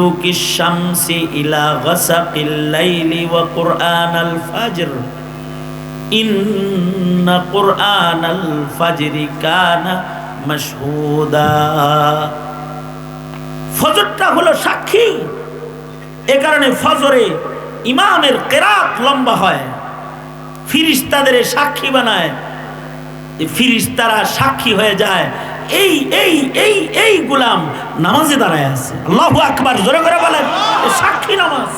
শুরুকিশ শামসি ইলা গাসাকিল লাইলি ওয়া কুরআনাল ফাজর ইন্না কুরআনাল ফাজরি কানা মাশহুদা। ফজরটা হলো সাক্ষী, এ কারণে ফজরে ইমামের কেরাত লম্বা হয়, ফিরিস্তাদের সাক্ষী বানায়, ফিরিস্তারা সাক্ষী হয়ে যায়। এই এই এই এই গোলাম নামাজে দাঁড়ায় আছে। আল্লাহু আকবার, জোরে করে বলেন, সাক্ষী নামাজ।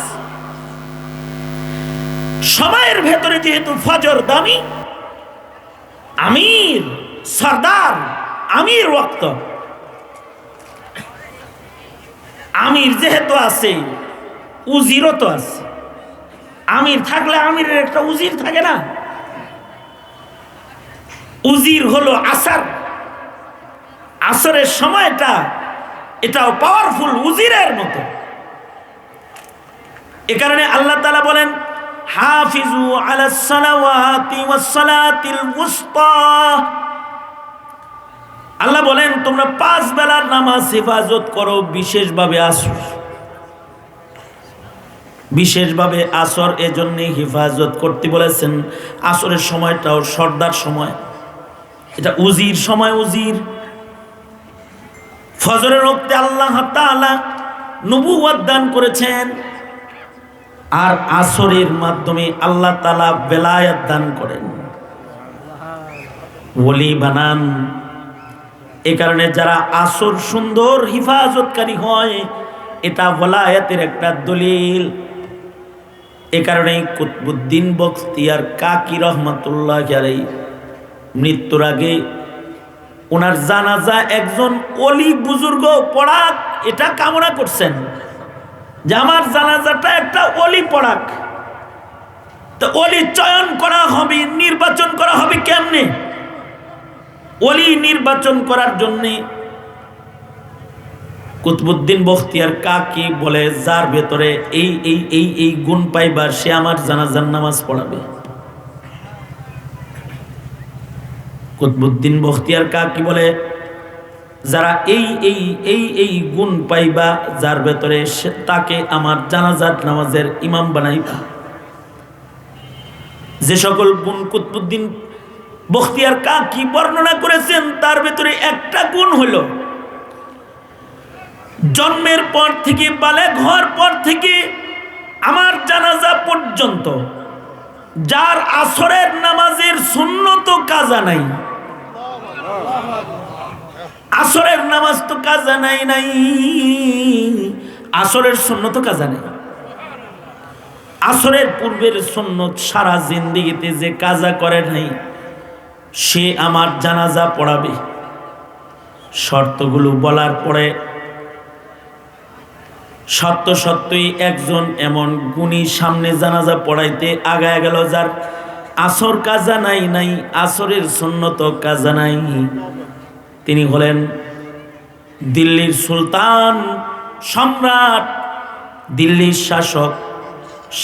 সময়ের ভেতরে যেহেতু ফজর দামি, আমির সরদার আমির ওয়াক্ত, আমির যেহেতু আছে উজিরও তো আছে। আমির থাকলে আমিরের একটা উজির থাকে না? উজির হলো আসর, আসরের সময়টা এটাও পাওয়ারফুল উজিরের মতো। এ কারণে আল্লাহ তাআলা বলেন হাফিজু আলাস সালাওয়াতি ওয়াস সালাতিল উসতা। আল্লাহ বলেন তোমরা 5 বেলার নামাজ হেফাজত করো, বিশেষভাবে আসর, বিশেষভাবে আসর এজন্যই হেফাজত করতে বলেছেন। আসরের সময়টাও সর্দার সময়, এটা উজির সময়, উজির। ফজরের ওয়াক্তে আল্লাহ তাআলা নবুয়ত দান করেছেন, আর আসরের মাধ্যমে আল্লাহ তাআলা বেলায়াত দান করেন, ওলি বানান। এ কারণে যারা আসর সুন্দর হিফাজতকারী হয়, এটা ওলায়াতের একটা দলিল। এ কারণে কুতবুদ্দিন বখতিয়ার কাকি রহমাতুল্লাহ আলাইহি মৃত্যুর আগে ওনার জানাজা একজন ওলি বুজুর্গ পড়াক, এটা কামনা করছেন যে আমার জানাজাটা একটা ওলি পড়াক। তো ওলি চয়ন করা হবে, নির্বাচন করা হবে কেমনে? ওলি নির্বাচন করার জন্যে কুতবুদ্দিন বখতিয়ার কাকি বলে যার ভেতরে এই এই এই এই গুণ পাইবার সে আমার জানাজার নামাজ পড়াবে। কুতবুদ্দিন বখতিয়ার কাকি বলে যারা এই এই এই এই গুণ পাইবা যার ভেতরে তাকে আমার জানাজার নামাজের ইমাম বানাইবা। যে সকল গুণ কুতবুদ্দিন বখতিয়ার কাকি বর্ণনা করেছেন তার ভেতরে একটা গুণ হলো জন্মের পর থেকে বালেগ হওয়ার পর থেকে আমার জানাজা পর্যন্ত যার আসরের নামাজের সুন্নত কাজা নাই, আসরের নামাজ তো কাজা নাই, নাই আসরের সুন্নত কাজা নাই। আসরের পূর্বের সুন্নত সারা জিন্দেগিতে যে কাজা করে নাই সে আমার জানাজা পড়াবে। শর্তগুলো বলার পরে সত্য সত্যই একজন এমন গুণী সামনে জানাজা পড়াইতে আগায় গেল যার আসর কাজা নাই, নাই আসরের সুন্নত কাজা নাই। তিনি হলেন দিল্লির সুলতান, সম্রাট, দিল্লির শাসক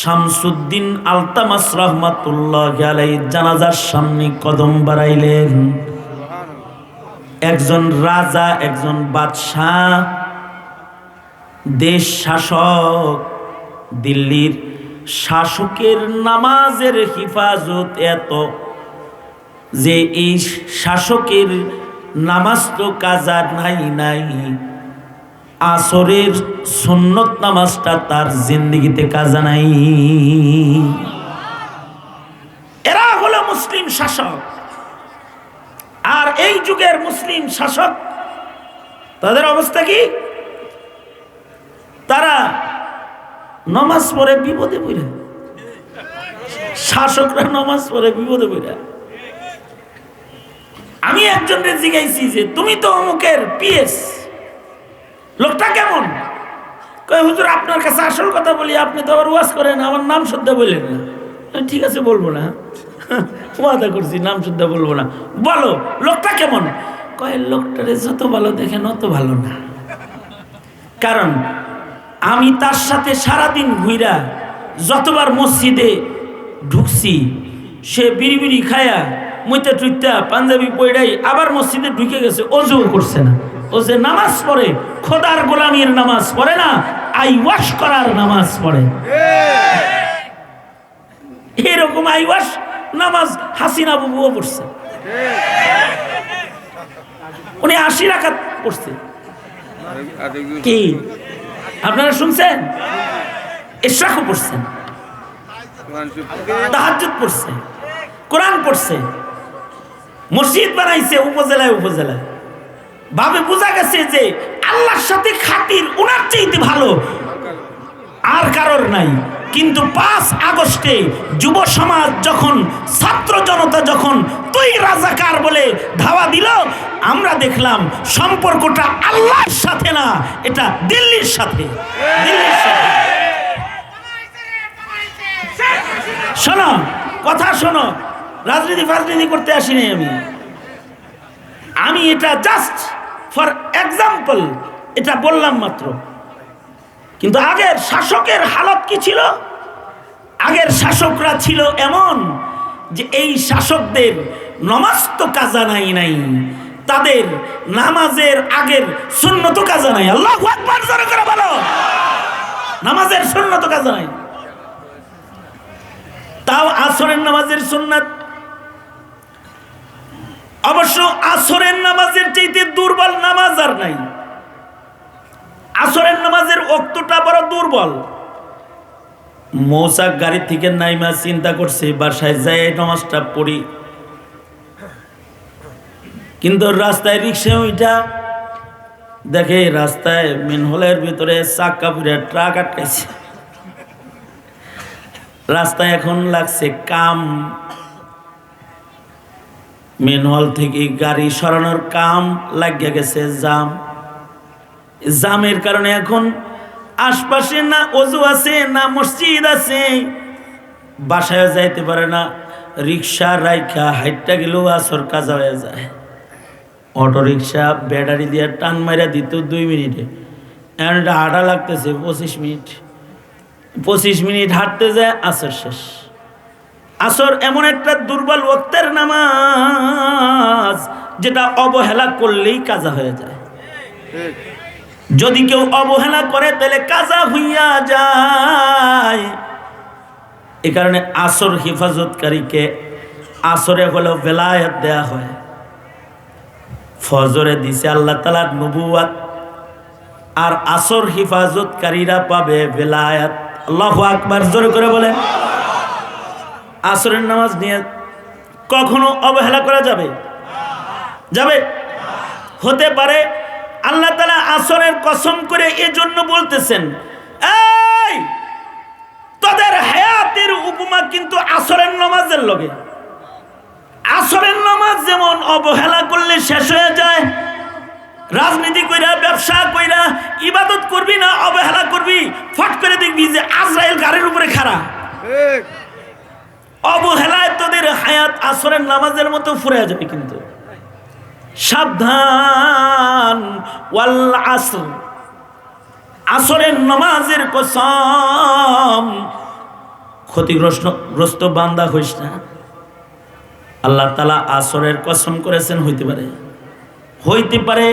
শামসুদ্দিন আলতামাস রহমাতুল্লাহ আলাইহি জানাজার সামনে কদম বাড়াইলেন। একজন রাজা, একজন বাদশাহ, দেশ শাসক, দিল্লির শাসকের নামাজের হিফাজত এত যে এই শাসকের নামাজ তো কাজা নাই, নাই আসরের সুন্নত নামাজটা তার জিন্দেগিতে কাজা নাই। এরা হলো মুসলিম শাসক। আর এই যুগের মুসলিম শাসক তাদের অবস্থা কি? তারা নামাজ পড়ে বিপদে পড়ে, শাসকরা নামাজ পড়ে বিপদে পড়ে। আমি একজনকে জিজ্ঞাসি যে তুমি তো অমুকের পিএস, লোকটা কেমন? কয় হুজুর আপনার কাছে আসল কথা বলি, আপনি তো আবার ওয়াজ করেন, আমার নাম শুদ্ধ বললেন না। ঠিক আছে বলবো না, ওয়াদা করছি নাম শুদ্ধ বলবো না। বলো লোকটা কেমন? কয় লোকটারে যত ভালো দেখেন অত ভালো না, কারণ আমি তার সাথে সারাদিন ঘুইরা যতবার মসজিদে ঢুকছি সে বিড়ি বিড়ি খায়া মুইতা টুইতা পাঞ্জাবি পয়ডাই আবার মসজিদে ঢুকে গেছে, অজু করছে না। ও যে নামাজ পড়ে খোদার গোলামির নামাজ পড়ে না, আইওয়াশ করার নামাজ পড়ে। এরকম আইওয়াশ নামাজ হাসিনা বুবুও পড়ছে, উনি 80 রাকাত পড়ছে। কি আপনারা শুনছেন? ইশরাকও পড়ছেন, তাহাজ্জুদ পড়ছে, কোরআন পড়ছে, মসজিদ বানাইছে উপজেলায় উপজেলায়। ভাবে বোঝা গেছে যে আল্লাহর সাথে খাতির উনার চাইতে ভালো আর কারোর নাই। কিন্তু 5 আগস্টে যুব সমাজ যখন, ছাত্র জনতা যখন তুই রাজাকার বলে ধাওয়া দিল, আমরা দেখলাম সম্পর্কটা আল্লাহর সাথে না, এটা দিল্লির সাথে। দিল্লির সাথে শোনো, কথা শোনো, রাজনীতি করতে আসিনি আমি এটা জাস্ট ফর এক্সাম্পল এটা বললাম মাত্র। কিন্তু আগের শাসকের হালত কি ছিল? আগের শাসকরা ছিল এমন যে এই শাসকদের নামাজ তো কাজা নাই, তাদের নামাজের আগের সুন্নত কাজা নাই। আল্লাহু আকবার, জোরে করে বলো। নামাজের সুন্নত কাজা নাই, তাও আসরের নামাজের সুন্নাত। অবশ্য আসরের নামাজের চাইতে দুর্বল নামাজ আর নাই। আসরের নামাজের ওয়াক্তটা বড় দুর্বল। মৌসাক গাড়ি থেকে নাইমা চিন্তা করছে বাসায় যাই নামাজটা পড়ি, কিন্তু রাস্তায় রিক্সা ওইটা দেখে রাস্তায় মেনহোলের ভিতরে চাক্কা পুরে ট্রাক আটকাইছে। রাস্তায় এখন লাগছে কাম, মেনহোল থেকে গাড়ি সরানোর কাম লাগিয়ে গেছে জামের কারণে এখন আশপাশে না ওযু আছে না মসজিদ আছে, বাসায় যাইতে পারে না। রিক্সা রাইখা হাইটটা গেলেও আসর কাজা হয়ে যায়। অটো রিক্সা ব্যাটারি দিয়ে টান মারা দিত 2 মিনিটে, এখন এটা হাঁটা লাগতেছে 25 মিনিট। 25 মিনিট হাঁটতে যায়, আসর শেষ। আসর এমন একটা দুর্বল ওয়াক্তের নামাজ যেটা অবহেলা করলেই কাজা হয়ে যায়। যদি কেউ অবহেলা করে তাহলে কাজা হইয়া যায়। এই কারণে আসর হেফাজতকারীকে আসরে হলো বেলায়েত দেয়া হয়, ফজরে দিছে আল্লাহ তাআলার নবুয়ত, আর আসর হেফাজতকারীরা পাবে বেলায়েত। আল্লাহু আকবার, জোরে করে বলেন। আসরের নামাজ নিয়ে কখনো অবহেলা করা যাবে? হতে পারে আল্লাহ তাআলা আসরের কসম করে এজন্য বলতেছেন, এই তোদের হায়াতের উপমা কিন্তু আসরের নামাজের লগে। আসরের নামাজ যেমন অবহেলা করলে শেষ হয়ে যায়, রাজনীতি কইরা ব্যবসা কইরা ইবাদত করবি না, অবহেলা করবি, ফট করে দেখবি যে আজরাইল গাড়ির উপরে খাড়া। অবহেলায় তোদের হায়াত আসরের নামাজের মতো ফুরে যাবে। কিন্তু সাবধান, ওয়াল আসর, আসরের নামাজের কসম, ক্ষতিগ্রস্ত বান্দা হইস না। আল্লাহ তাআলা আসরের কসম করেছেন, হইতে পারে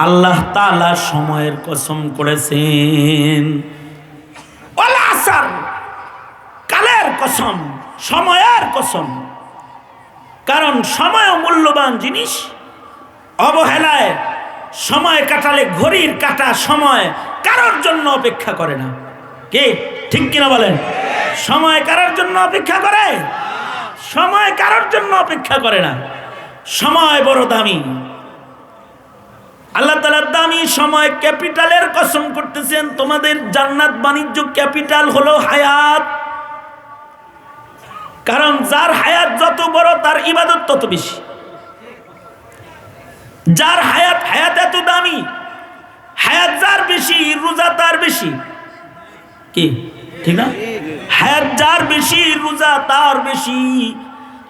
আল্লাহ তাআলা সময়ের কসম করেছেন। ওয়াল আসর, কালের কসম, সময়ের কসম। কারণ সময় মূল্যবান জিনিস। অবহেলায় সময় কাটালে ঘড়ির কাটা সময় কারোর জন্য অপেক্ষা করে না। কে ঠিক কিনা বলেন? সময় কারোর জন্য অপেক্ষা করে? সময় কারোর জন্য অপেক্ষা করে না। সময় বড় দামি। আল্লাহ তাআলার দামি সময়, ক্যাপিটালের কসম করতেছেন। তোমাদের জান্নাত বাণিজ্য ক্যাপিটাল হলো হায়াত। কারণ যার হায়াত যত বড় তার ইবাদত তত বেশি। যার হায়াত এত দামি, হায়াত যার বেশি রোজা তার বেশি। কি ঠিক না? হায়াত যার বেশি রোজা তার বেশি,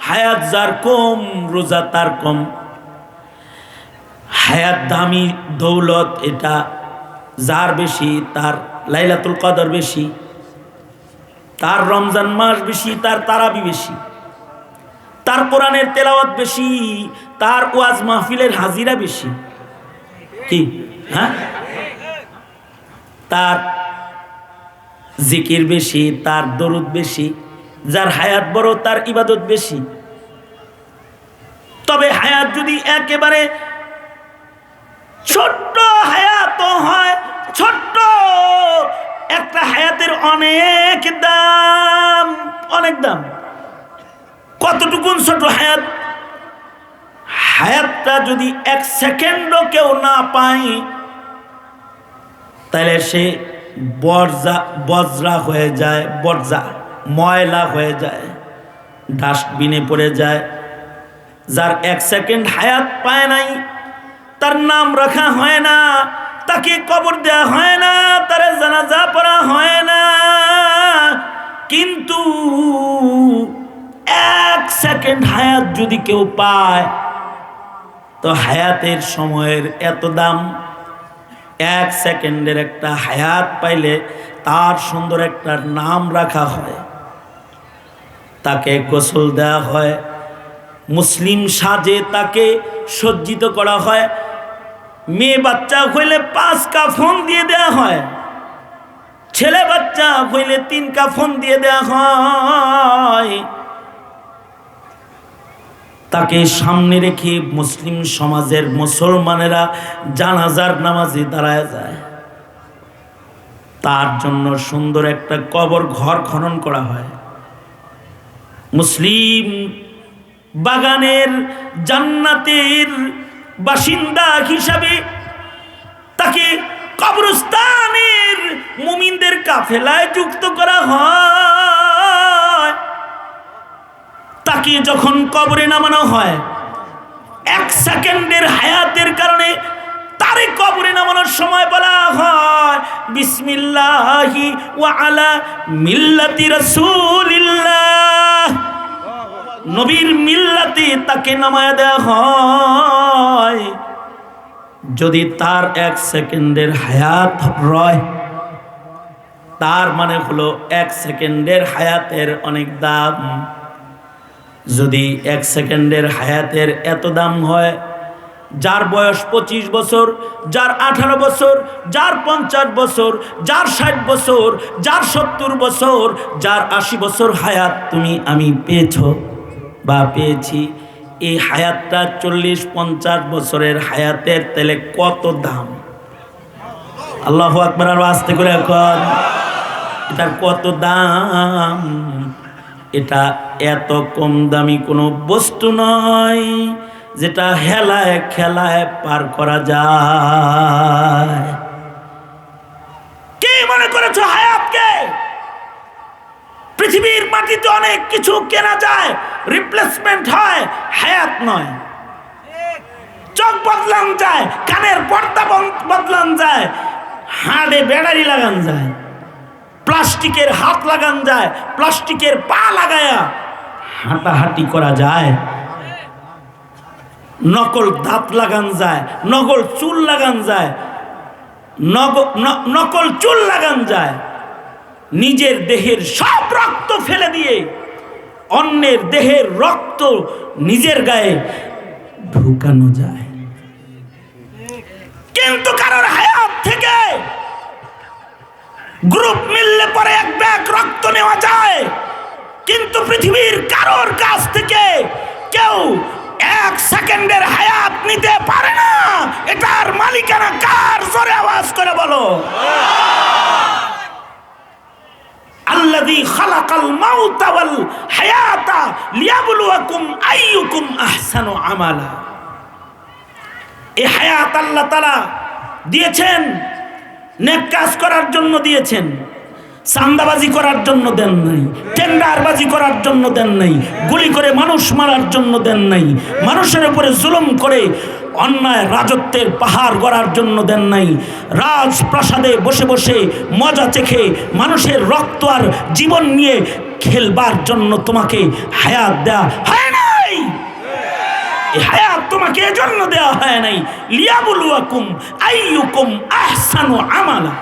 হায়াত যার কম রোজা তার কম। হায়াত দামি দৌলত, এটা যার বেশি তার লাইলাতুল কদর বেশি, তার রমজান মাস বেশি, তার তারাবি বেশি, তার কোরআনের তেলাওয়াত বেশি, তার ওয়াজ মাহফিলের হাজিরা বেশি। কি হ্যাঁ? তার জিকির বেশি তার দরুদ বেশি, যার হায়াত বড় তার ইবাদত বেশি। তবে হায়াত যদি একেবারে ছোট্ট হায়াত হয়, ছোট্ট একটা হায়াতের অনেক দাম, অনেক দাম। কতটুকুন ছোট হায়াত? হায়াতটা যদি 1 সেকেন্ডও কেউ না পায়, তাহলে সে বজ্রা হয়ে যায়, বজ্রা ময়লা হয়ে যায়, ডাস্টবিনে পড়ে যায়। যার 1 সেকেন্ড হায়াত পায় নাই, তার নাম রাখা হয় না, তাকে কবর দেওয়া হয় না, তার জানাজা পড়া হয় না। কিন্তু 1 সেকেন্ড হায়াত যদি কেউ পায়, তো হায়াতের সময়ের এত দাম। 1 সেকেন্ডের একটা হায়াত পাইলে তার সুন্দর একটা নাম রাখা হয়, তাকে গোসল দেওয়া হয়, মুসলিম সাজে তাকে সজ্জিত করা হয়। মেয়ে বাচ্চা হইলে 5 কাফন দিয়ে দেওয়া হয়, ছেলে বাচ্চা হইলে 3 কাফন দিয়ে দেওয়া হয়। তাকে সামনে রেখে মুসলিম সমাজের মুসলমানেরা জানাজার নামাজে দাঁড়ায় যায়। তার জন্য সুন্দর একটা কবর ঘর খনন করা হয়। মুসলিম বাগানের জান্নাতের বাসিন্দা হিসাবে তাকে কবরস্থানের মুমিনদের কাফেলায় যুক্ত করা হয়। তাকে যখন কবরে নামানো হয়, 1 সেকেন্ডের হায়াতের কারণে তারে কবরে নামানোর সময় বলা হয় বিসমিল্লাহি ওয়া আলা মিল্লাতি রাসূলিল্লাহ, নবীর মিল্লাতে তাকে নামায় দেওয়া হয়। যদি তার 1 সেকেন্ডের হায়াত রয়, তার মানে হলো 1 সেকেন্ডের হায়াতের অনেক দাম। যদি 1 সেকেন্ডের হায়াতের এত দাম হয়, যার বয়স 25 বছর, যার 18 বছর, যার 50 বছর, যার 60 বছর, যার 70 বছর, যার 80 বছর হায়াত তুমি আমি পেয়েছ বা পেয়েছি, এই হায়াতটা 40-50 বছরের হায়াতের তেলে কত দাম! আল্লাহু আকবার, আর আস্তে করে এখন এটার কত দাম! এটা এত কম দামি কোনো বস্তু নয় যেটা হেলায় খেলায় পার করা যায়। কে মনে করেছো হায়াতকে? পৃথিবীর মাটিতে অনেক কিছু কেনা যায়, রিপ্লেসমেন্ট হয়, হায়াত নয়। চোখ বদলান যায়, কানের পর্দা বদলান যায়, হাড়ে ব্যাটারি লাগান যায়, প্লাস্টিকের হাত লাগান যায়, প্লাস্টিকের পা লাগায়া হাঁটাহাঁটি করা যায়, নকল দাঁত লাগান যায়, নকল চুল লাগান যায়, নকল চুল লাগান যায়। নিজের দেহের সব রক্ত ফেলে দিয়ে অন্যের দেহের রক্ত নিজের গায়ে ঢুকানো যায়। কিন্তু কারোর হায়াত থেকে গ্রুপ মিললে পরে 1 ব্যাগ রক্ত নেওয়া যায়, কিন্তু পৃথিবীর কারোর কাছ থেকে কেউ 1 সেকেন্ডের হায়াত নিতে পারে না। এটার মালিকানা কার? জোরে আওয়াজ করে বলো। আল্লাযী খালাকাল মাউতা ওয়াল হায়াতা লিয়াবলুয়াকুম আইয়ুকুম আহসানু আমালা। এই হায়াত আল্লাহ তাআলা দিয়েছেন, নেক কাজ করার জন্য দিয়েছেন, চান্দাবাজি করার জন্য দেন নাই, টেন্ডারবাজি করার জন্য দেন নাই, গুলি করে মানুষ মারার জন্য দেন নাই, মানুষের উপরে জুলুম করে অন্যায় রাজত্বের পাহাড় গড়ার জন্য দেন নাই, রাজপ্রাসাদে বসে বসে মজা চেখে মানুষের রক্ত আর জীবন নিয়ে খেলবার জন্য তোমাকে হায়াত দেয়া হয় নাই। এই হায়াত তোমাকে এজন্য দেয়া হয় নাই, লিয়াবলুয়াকুম আইয়ুকুম আহসানু আমালা।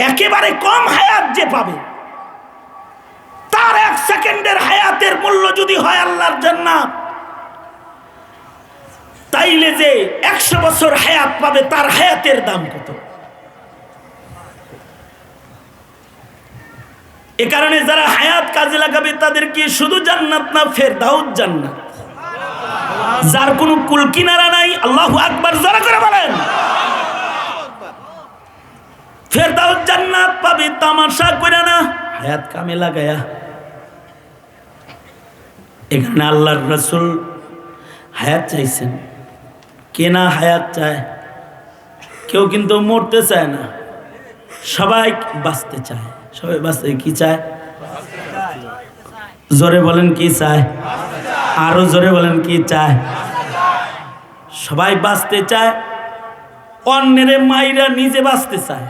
একেবারে কম হায়াত যে পাবে, তার 1 সেকেন্ডের হায়াতের মূল্য যদি হয় আল্লাহর জান্নাত, তাইলে যে 100 বছর হায়াত পাবে তার হায়াতের দাম কত? এ কারণে যারা হায়াত কাজে লাগাবে তাদের কি শুধু জান্নাত না, ফেরদাউস জান্নাত। যার কোনো কুল কিনারা নাই, আল্লাহু আকবার জোরে করে বলেন, ফেরদাউস জান্নাত পাবে তামাশা করে না, হায়াত কামে লাগায়া। এখানে আল্লাহর রাসূল হায়াত চাইছেন। কে না হায়াত চায়? কেউ কিন্তু মরতে চায় না, সবাই বাঁচতে চায়। সবাই বাঁচতে কি চায়? জোরে বলেন কি চায়? আরো জোরে বলেন কি চায়? সবাই বাঁচতে চায়, অন্যের মাইরা নিজে বাঁচতে চায়।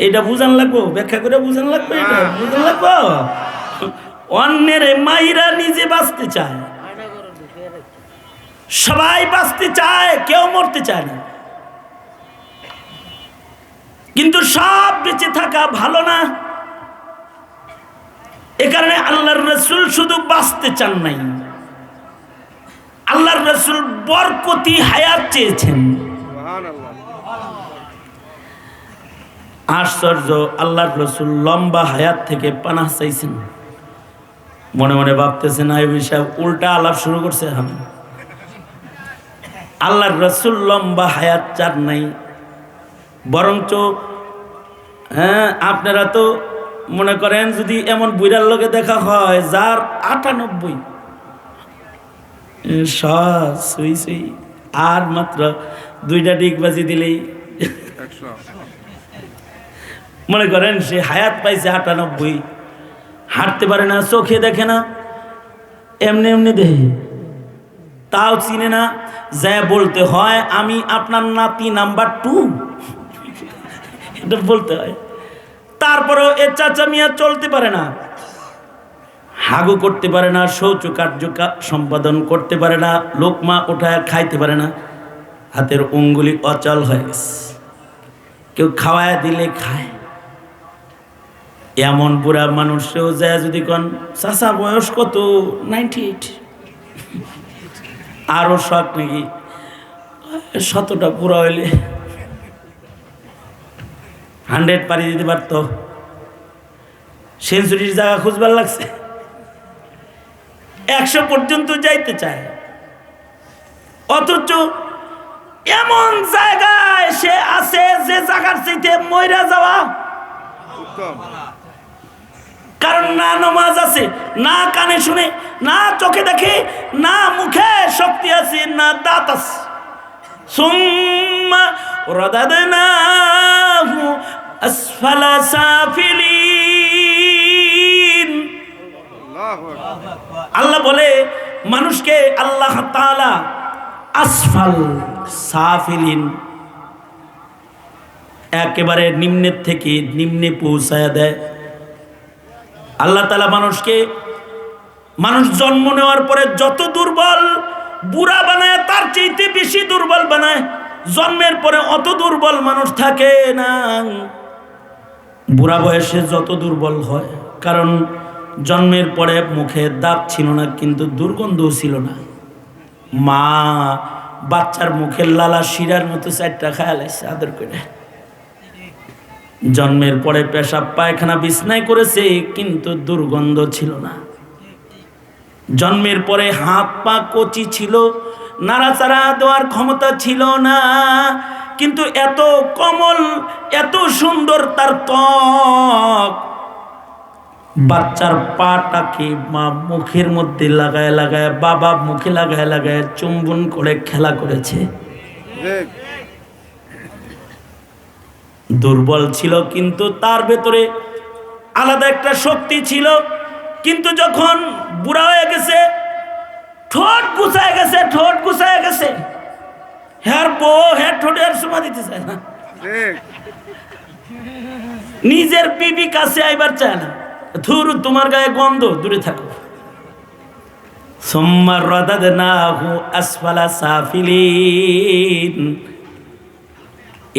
এটা বুঝান লাগবো, ব্যাখ্যা করে বুঝান লাগবে, এটা বুঝান লাগবো। অন্যের মাইরা নিজে বাঁচতে চায়, সবাই বাঁচতে চায়, কেউ মরতে চায় না। কিন্তু সব বেঁচে থাকা ভালো না। এ কারণে আল্লাহর রাসূল শুধু বাঁচতে চান নাই, আল্লাহর রাসূল বরকতি হায়াত চেয়েছেন। আশ্চর্য, আল্লাহর রাসূল লম্বা হায়াত থেকে পানাহ চাইছেন। মনে মনে ভাবতেছেন আইবি সাহেব উল্টা আলাপ শুরু করছে। আল্লাহর রাসূল লম্বা হায়াত চান নাই, বরঞ্চ আপনারা তো মনে করেন যদি এমন বুড়ার লোকে দেখা হয় যার ৯৮ সুই সুই আর মাত্র ২টা ডিগবাজি দিলেই মনে করেন সে হায়াত পাইছে ৯৮, হাঁটতে পারে না, চোখে দেখে না, এমনি এমনি দেহে, তাও চিনে না, যা বলতে হয় আমি আপনার নাতি নাম্বার ২, এটা বলতে হয়। তারপরেও এ চাচা মিয়া চলতে পারে না, হাগু করতে পারে না, শৌচ কার্য সম্পাদন করতে পারে না, লোকমা ওঠায় খাইতে পারে না, হাতের অঙ্গুলি অচল হয়ে গেছে, কেউ খাওয়ায় দিলে খায়। এমন বুড়া মানুষেও যায় যদি কোন চাচা বয়স কত? 98। আরো শখ নাকি ১০০টা পুরা হইলে 100 পারি দিতে পারত। সেঞ্চুরির জায়গা খুঁজবার লাগছে, ১০০ পর্যন্ত যাইতে চায়, অথচ এমন জায়গায় সে আছে যে জায়গার চাইতে মইরা যাওয়া উত্তম। কারণ না নামাজ আছে, না কানে শুনে, না চোখে দেখে, না মুখে শক্তি আছে, না দাঁত আছে। সুম্মা রাদাদনাহু আসফালা সাফিলিন। আল্লাহ বলে মানুষকে আল্লাহ তাআলা আসফাল সাফিলিন, একেবারে নিম্নের থেকে নিম্নে পৌঁছায় দেয়। আল্লাহ তাআলা মানুষকে, মানুষ জন্ম নেওয়ার পরে যত দুর্বল বুড়া বানায় তার চাইতে বেশি দুর্বল বানায়। জন্মের পরে অত দুর্বল মানুষ থাকে না, বুড়া বয়সে যত দুর্বল হয়। কারণ জন্মের পরে মুখে দাঁত ছিল না, কিন্তু দুর্গন্ধও ছিল না। মা বাচ্চার মুখের লালা শিরার মতো 4টা খায়ালাইছে আদর করে। জন্মের পরে পেশাব পায়খানা বিছনায় করেছে, কিন্তু দুর্গন্ধ ছিল না। জন্মের পরে হাত পা কচি ছিল, নাড়াচাড়া দেওয়ার ক্ষমতা ছিল না, কিন্তু এত কোমল, এত সুন্দর তার ত্বক। বাচ্চার পাটাকে মা মুখের মধ্যে লাগায় লাগায়, বাবা মুখে লাগায় লাগায় চুম্বন করে খেলা করেছে। দুর্বল ছিল, কিন্তু তার ভেতরে আলাদা একটা শক্তি ছিল। কিন্তু যখন বুড়া হয়ে গেছে, ঠোঁট গুছায় গেছে, ঠোঁট গুছায় গেছে, হ্যার বউ হ্যার ঠোঁটে আর সুমা দিতে চায় না, নিজের বিবি কাছে আইবার চায় না। ধুর, তোমার গায়ে গন্ধ, দূরে থাকো। সুম্মা রাদাদনাহু আসফালা সাফিলিন।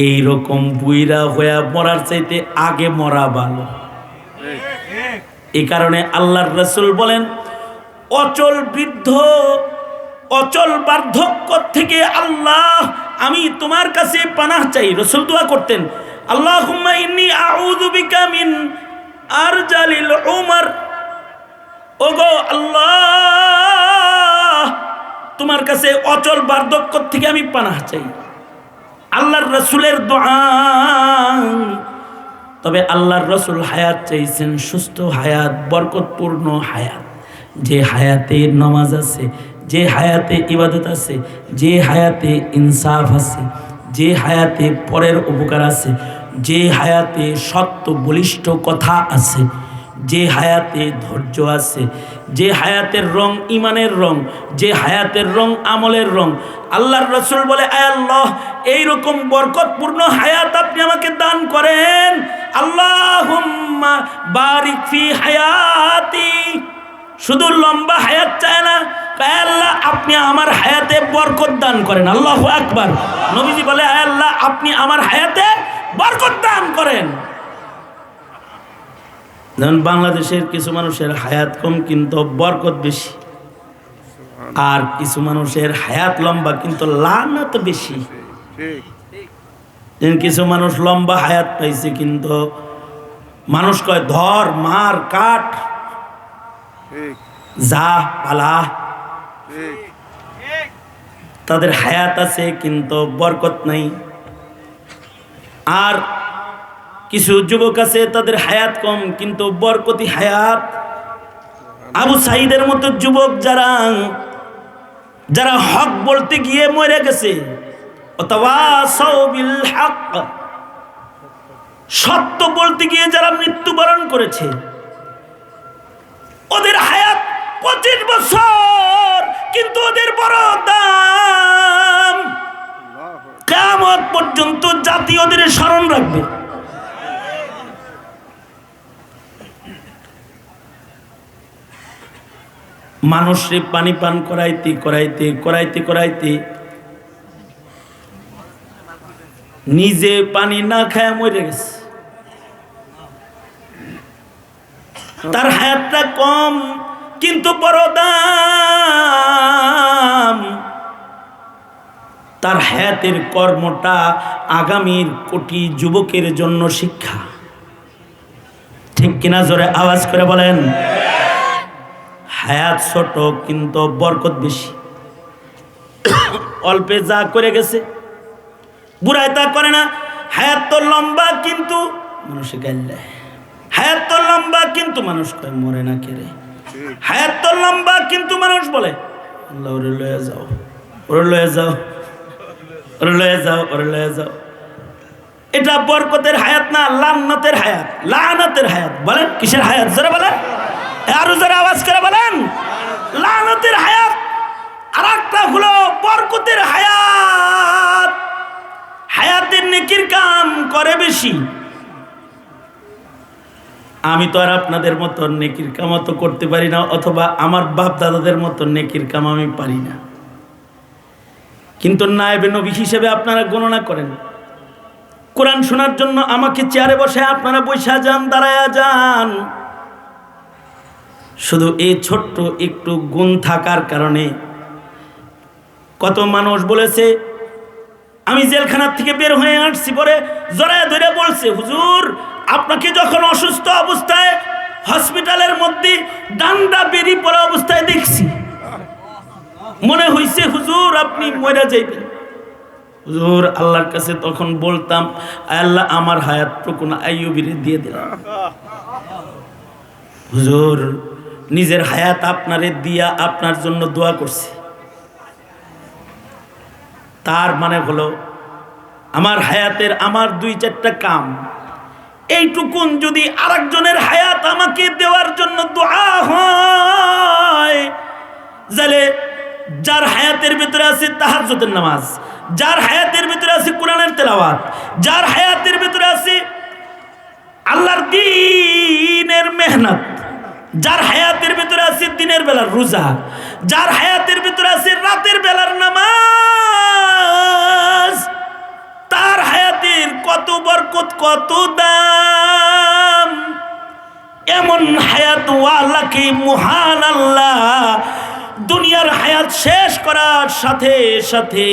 এইরকম বুইরা হইয়া মরার চাইতে আগে মরা ভালো। এই কারণে আল্লাহর রাসূল বলেন, অচল বৃদ্ধ, অচল বার্ধক্য থেকে আল্লাহ আমি তোমার কাছে পানাহ চাই। রাসূল দোয়া করতেন, আল্লাহুম্মা ইন্নী আউযু বিকা মিন আর জালিল উমর, ওগো আল্লাহ, তোমার কাছে অচল বার্ধক্য থেকে আমি পানাহ চাই। আল্লাহর রসুলের দোয়া। তবে আল্লাহর রসুল হায়াত চাইছেন, সুস্থ হায়াত, বরকতপূর্ণ হায়াত, যে হায়াতে নামাজ আছে, যে হায়াতে ইবাদত আছে, যে হায়াতে ইনসাফ আছে, যে হায়াতে পরের উপকার আছে, যে হায়াতে সত্য বলিষ্ঠ কথা আছে, যে হায়াতে ধৈর্য আছে, যে হায়াতের রং ইমানের রং, যে হায়াতের রং আমলের রং। আল্লাহর রসুল বলে, আয় আল্লাহ, এইরকম বরকতপূর্ণ হায়াত আপনি আমাকে দান করেন। আল্লাহুম্মা বারিক ফি হায়াতি। শুধু লম্বা হায়াত চায় না, আয় আল্লাহ আপনি আমার হায়াতে বরকত দান করেন। আল্লাহু আকবার। নবীজি বলে, আয় আল্লাহ আপনি আমার হায়াতে বরকত দান করেন। যেমন বাংলাদেশের কিছু মানুষের হায়াত কম কিন্তু বরকত বেশি, আর কিছু মানুষের হায়াত লম্বা কিন্তু লানত বেশি। কিছু মানুষ লম্বা হায়াত পাইছে কিন্তু মানুষ কয় ধর, মার, কাট, যা, পালা। তাদের হায়াত আছে কিন্তু বরকত নাই। আর কিছু যুবক আছে তাদের হায়াত কম কিন্তু বরকতি হায়াত। আবু সাঈদের মতো যুবক যারা যারা হক বলতে গিয়ে মরে গেছে, ওয়াতাওয়াসাউ বিল হক, সত্য বলতে গিয়ে যারা মৃত্যুবরণ করেছে, ওদের হায়াত 25 বছর কিন্তু ওদের বড় দাম। কিয়ামত পর্যন্ত জাতি ওদের স্মরণ রাখবে। মানুষরে পানি পান করাইতে করাইতে করাইতে করাইতে নিজে পানি না খায় মরে গেছে। তার হায়াতটা কম কিন্তু বড় দাম। তার হায়াতের কর্মটা আগামীর কোটি যুবকের জন্য শিক্ষা। ঠিক কিনা? জোরে আওয়াজ করে বলেন। হায়াত ছোট কিন্তু বরকত বেশি। অল্পে যা করে গেছে বুড়ায় তা করে না। হায়াত তো লম্বা কিন্তু মানুষে গাইলে, হায়াত তো লম্বা কিন্তু মানুষ কয় মরে না কেরে। হায়াত তো লম্বা কিন্তু মানুষ বলে আল্লাহ ওরে লয়ে যাও, ওরে লয়ে যাও, ওরে লয়ে যাও, ওরে লয়ে যাও। এটা বরকতের হায়াত না, লান্নাতের হায়াত, লানাতের হায়াত। বলেন কিসের হায়াত? জোরে বলেন, আরো জোরে আওয়াজ করে বলেন। লানতের হায়াত। আর একটা হলো বরকতের হায়াত। হায়াতের নেকির কাম করে বেশি। আমি তো আর আপনাদের মতো নেকির কাম তো করতে পারি না, অথবা আমার বাপ দাদাদের মতো নেকির কাম আমি পারি না, কিন্তু নায়েবে নবী হিসেবে আপনারা গণনা করেন। কোরআন শোনার জন্য আমাকে চেয়ারে বসে আপনারা বৈশা যান, দাঁড়ায়া যান। শুধু এই ছোট্ট একটু গুণ থাকার কারণে কত মানুষ বলেছে, আমি জেলখানার থেকে বের হয়ে আসছি পরে জড়ায় ধরে বলছে, হুজুর আপনাকে যখন অসুস্থ অবস্থায় হসপিটালের মধ্যে ডান্ডা বেরি পড়া অবস্থায় দেখছি, মনে হইছে হুজুর আপনি মরে যাইবেন। হুজুর আল্লাহর কাছে তখন বলতাম, আল্লাহ আমার হায়াতটুকু না আইয়ুবীরে দিয়ে দিলাম। হুজুর নিজের হায়াত আপনারে দিয়া আপনার জন্য দোয়া করছি। তার মানে হলো আমার হায়াতের আমার 2-4টা কাম, এইটুকুন যদি আরেকজনের হায়াত আমাকে দেওয়ার জন্য দোয়া হয়, যাহলে যার হায়াতের ভিতরে আছে তাহাজ্জুদের নামাজ, যার হায়াতের ভিতরে আছে কোরআনের তেলাওয়াত, যার হায়াতের ভিতরে আছে আল্লাহর দ্বীনের মেহনত, যার হায়াতের ভিতরে আছে দিনের বেলার রোজা, যার হায়াতের ভিতরে আছে রাতের বেলার নামাজ, তার হায়াতের কত বরকত, কত দাম। এমন হায়াত ওয়ালাকে মহান আল্লাহ দুনিয়ার হায়াত শেষ করার সাথে সাথে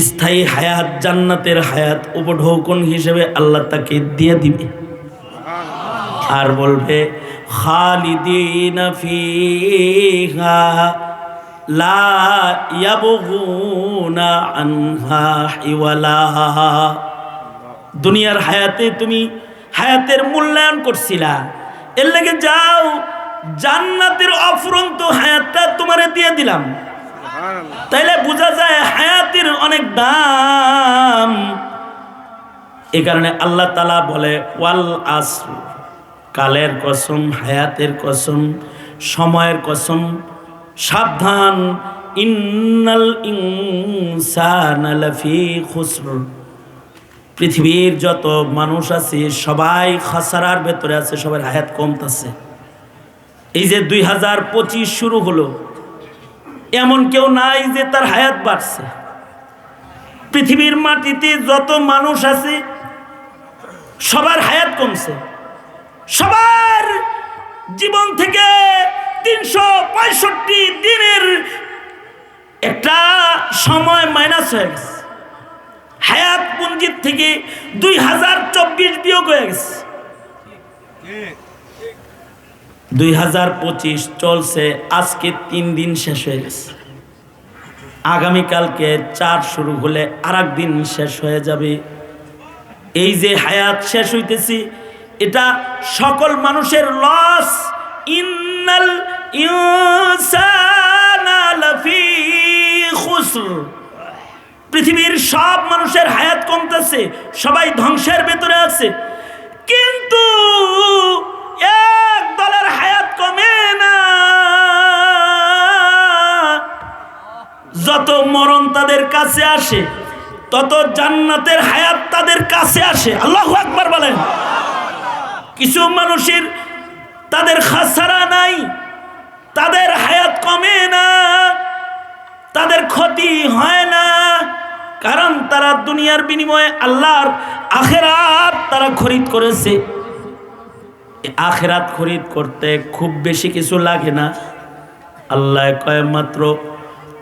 স্থায়ী হায়াত, জান্নাতের হায়াত উপঢৌকন হিসেবে আল্লাহ তাকে দিয়ে দিবে। আর বলবে খালিদিনা ফিহা লা ইয়াবগুনা আনহা হিওয়ালা। দুনিয়ার হায়াতে তুমি হায়াতের মূল্যায়ন করছিলা, এর লাগে যাও জান্নাতের অফুরন্ত হায়াতটা তোমারে দিয়ে দিলাম। তাইলে বোঝা যায় হায়াতের অনেক দাম। এই কারণে আল্লাহ তাআলা বলে ওয়াল আসর, কালের কসম, হায়াতের কসম, সময়ের কসম, সাবধান, ইন্নাল ইনসানা লাফি খুসর, পৃথিবীর যত মানুষ আছে সবাই খাসারার ভেতরে আছে, সবার হায়াত কমতেছে। এই যে 2025 শুরু হলো, এমন কেউ নাই যে তার হায়াত বাড়ছে। পৃথিবীর মাটিতে যত মানুষ আছে সবার হায়াত কমছে, সবার জীবন থেকে 365 দিনের একটা সময় মাইনাস হয়ে গেছে। হায়াত পুঞ্জির থেকে 2024 বিয়োগ হয়ে গেছে। 2025 চলছে, আজকে 3 দিন শেষ হয়ে গেছে। আগামীকালকে 4 শুরু হলে আর দিন শেষ হয়ে যাবে। এই যে হায়াত শেষ হইতেছি, এটা সকল মানুষের লস। ইন্নাল ইনসানা লাফি খুসর, পৃথিবীর সব মানুষের হায়াত কমতেছে, সবাই ধ্বংসের ভেতরে আছে, কিন্তু এক দলের হায়াত কমে না। যত মরণ তাদের কাছে আসে তত জান্নাতের হায়াত তাদের কাছে আসে। আল্লাহু আকবার বলেন। কিছু মানুষের তাদের খাসারা নাই, তাদের হায়াত কমে না, তাদের ক্ষতি হয় না, কারণ তারা দুনিয়ার বিনিময়ে আল্লাহর আখিরাত তারা খরিদ করেছে। আখিরাত খরিদ করতে খুব বেশি কিছু লাগে না। আল্লাহ কয় মাত্র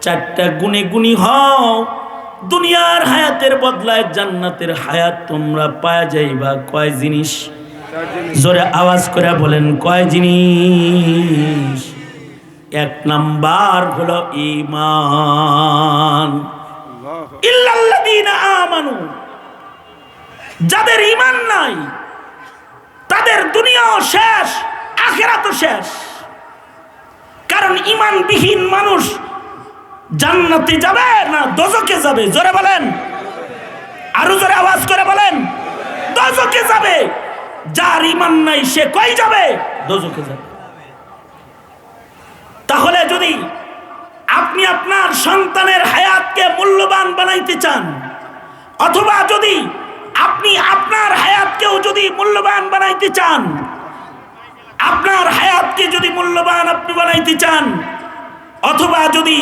4টা গুণে গুণী হও, দুনিয়ার হায়াতের বদলায় জান্নাতের হায়াত তোমরা পাওয়া যাইবা। কয় জিনিস? জোরে আওয়াজ করে বলেন, কয় জিনিস? 1 নাম্বার হলো ঈমান। ইল্লাল্লাযীনা আমানু, যাদের ঈমান নাই তাদের দুনিয়াও শেষ, আখিরাতও শেষ। কারণ ঈমানবিহীন মানুষ জান্নাতে যাবে না দোজখে যাবে? জোরে বলেন, আরো জোরে আওয়াজ করে বলেন। দোজখে যাবে। যার ঈমান নাই সে কই যাবে? দোজখে যাবে। তাহলে যদি আপনি আপনার সন্তানের হায়াতকে মূল্যবান বানাইতে চান, অথবা যদি আপনি আপনার হায়াতকেও যদি মূল্যবান বানাইতে চান, আপনার হায়াতকে যদি মূল্যবান আপনি বানাইতে চান, অথবা যদি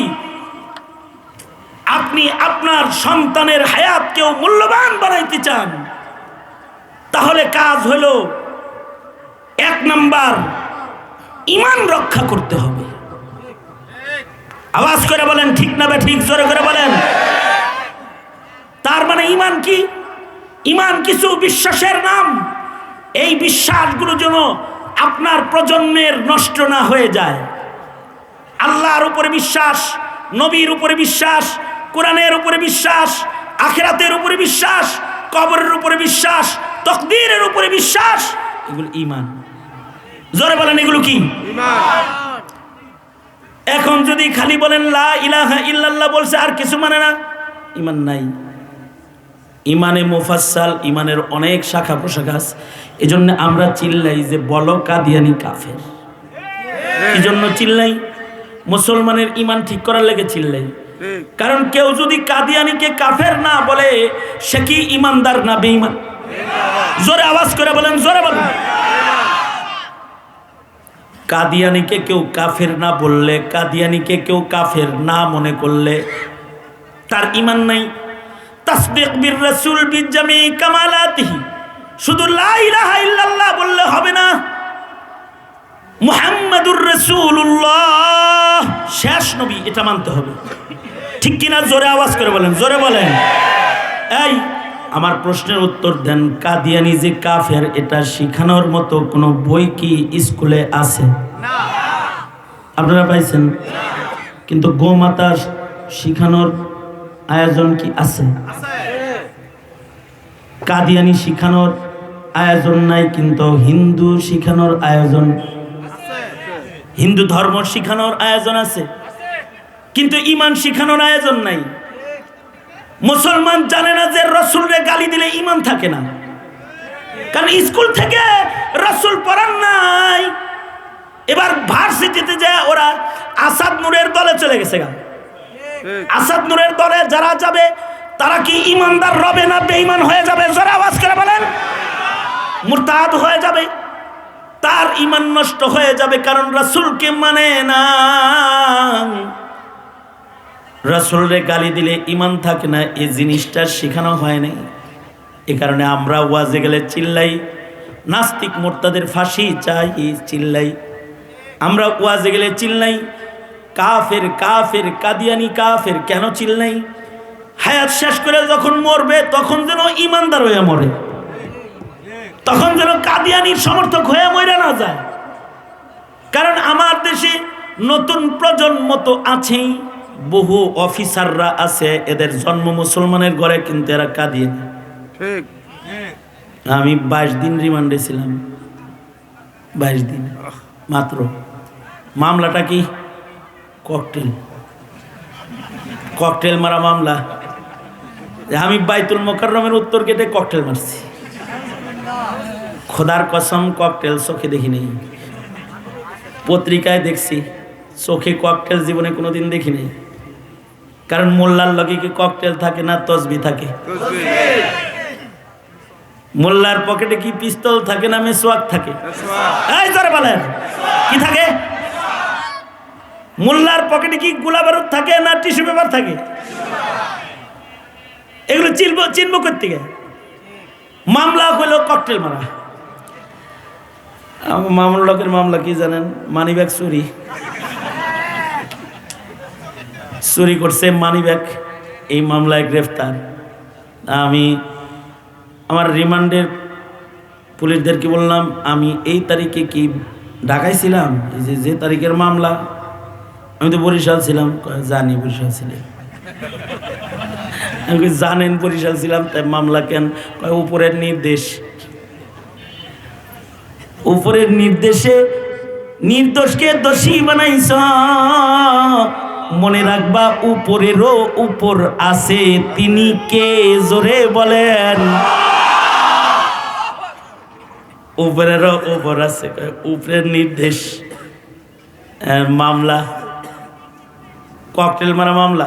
আপনি আপনার সন্তানের হায়াতকেও মূল্যবান বানাইতে চান, তাহলে কাজ হলো 1 নাম্বার, ঈমান রক্ষা করতে হবে। আওয়াজ করে বলেন ঠিক না ঠিক? জোরে করে বলেন। তার মানে ঈমান কি? ঈমান কিছু বিশ্বাসের নাম। এই বিশ্বাসগুলো যেন আপনার প্রজন্মের নষ্ট না হয়ে যায়। আল্লাহর উপরে বিশ্বাস, নবীর উপরে বিশ্বাস, কোরআনের উপরে বিশ্বাস, আখিরাতের উপরে বিশ্বাস, কবরের উপরে বিশ্বাস, তাকদীরের উপরে বিশ্বাস, এগুলো ঈমান। জোরে বলেন, এগুলো কি? ঈমান। এখন যদি খালি বলেন লা ইলাহা ইল্লাল্লাহ বলছে আর কিছু মানে না, ঈমান নাই। ঈমানে মুফাসসাল, ঈমানের অনেক শাখা প্রশাখা আছে। এজন্য আমরা চিল্লাই যে বলো কাদিয়ানি কাফের। কি জন্য চিল্লাই? মুসলমানের ঈমান ঠিক করার লেগে চিল্লাই। কারণ কেউ যদি কাদিয়ানিকে কাফের না বলে সে কি ঈমানদার না বেঈমান? জোরে আওয়াজ করে বলেন, জোরে বলেন। কাদিয়ানিকে কেউ কাফের না বললে, কাদিয়ানিকে কেউ কাফের না মনে করলে তার ঈমান নাই। তাসদিক বির রাসূল বিজামি কামালাতিহি, শুধু লা ইলাহা ইল্লাল্লাহ বললে হবে না। মুহাম্মাদুর রাসূলুল্লাহ শেষ নবী, এটা মানতে হবে। ঠিক কিনা? জোরে আওয়াজ করে বলেন, জোরে বলেন। এই আমার প্রশ্নের উত্তর দেন, কাদিয়ানি যে কাফের এটা শিখানোর মতো কোনো বই কি স্কুলে আছে? আপনারা পাইছেন? কিন্তু গোমাতা শিখানোর আয়োজন কি আছে? কাদিয়ানি শিখানোর আয়োজন নাই, কিন্তু হিন্দু শিখানোর আয়োজন, হিন্দু ধর্ম শিখানোর আয়োজন আছে, কিন্তু ঈমান শিখানোর আয়োজন নাই। মুসলমান জানে না যে রাসূলরে গালি দিলে ঈমান থাকে না, কারণ স্কুল থেকে রাসূল পড়ান নাই। এবার ভার্সিটিতে যায় ওরা আসাদ নূরের দলে চলে গেছে। আসাদ নূরের দলে যারা যাবে তারা কি ঈমানদার রবে না বেঈমান হয়ে যাবে? জোরে আওয়াজ করে বলেন। মুরতাদ হয়ে যাবে, তার ঈমান নষ্ট হয়ে যাবে, কারণ রাসূলকে মানে না। রাসূলরে গালি দিলে ঈমান থাকে না, এই জিনিসটা শেখানো হয় নাই। এ কারণে আমরা ওয়াজে গেলে চিল্লাই, নাস্তিক মুরতাদের ফাঁসি চাই চিল্লাই। আমরা ওয়াজে গেলে চিল্লাই কাফের কাফের, কাদিয়ানি কাফের। কেন চিল্লাই? হায়াত শেষ করে যখন মরবে তখন যেন ঈমানদার হয়ে মরে, তখন যেন কাদিয়ানির সমর্থক হয়ে মরে না যায়। কারণ আমার দেশে নতুন প্রজন্ম তো আছেই, বহু অফিসাররা আছে, এদের জন্ম মুসলমানের ঘরে, কিন্তু এরা কাদিয়ানি। আমি 22 দিন রিমান্ডে ছিলাম, 22 দিন মাত্র। মামলাটা কি? ককটেল মারা মামলা। আমি বাইতুল মোকাররমের উত্তর গেটে ককটেল মারছি। খোদার কসম, ককটেল চোখে দেখি নেই, পত্রিকায় দেখছি, চোখে ককটেল জীবনে কোনোদিন দেখি নেই। কারণ মোল্লার লগে কি ককটেল থাকে না তসবি থাকে? মোল্লার পকেটে কি পিস্তল থাকে না মেসওয়াক থাকে? এই জোরে বলেন, কি থাকে? মোল্লার পকেটে কি গোলা বারুদ থাকে না টিস্যু পেপার থাকে? এগুলো চিনব করতে গিয়ে মামলা হলো ককটেল মারা। মামুন লোকের মামলা কি জানেন? মানিব্যাগ চুরি করছে মানিব্যাগ, এই মামলায় গ্রেফতার। আমি আমার রিমান্ডের পুলিশদেরকে বললাম, আমি এই তারিখে কি ঢাকায় ছিলাম? যে তারিখের মামলা, আমি তো বরিশাল ছিলাম। জানি বরিশাল ছিলেন, জানেন বরিশাল ছিলাম, তাই মামলা কেন? উপরের নির্দেশ, উপরের নির্দেশে নির্দোষকে দোষী বানাইছ। মনে রাখবা উপরেরও উপর আছে, তিনি কে? জোরে বলেন। উপরেরও উপর আছে, উপরের নির্দেশ। মামলা ককটেল মারা মামলা।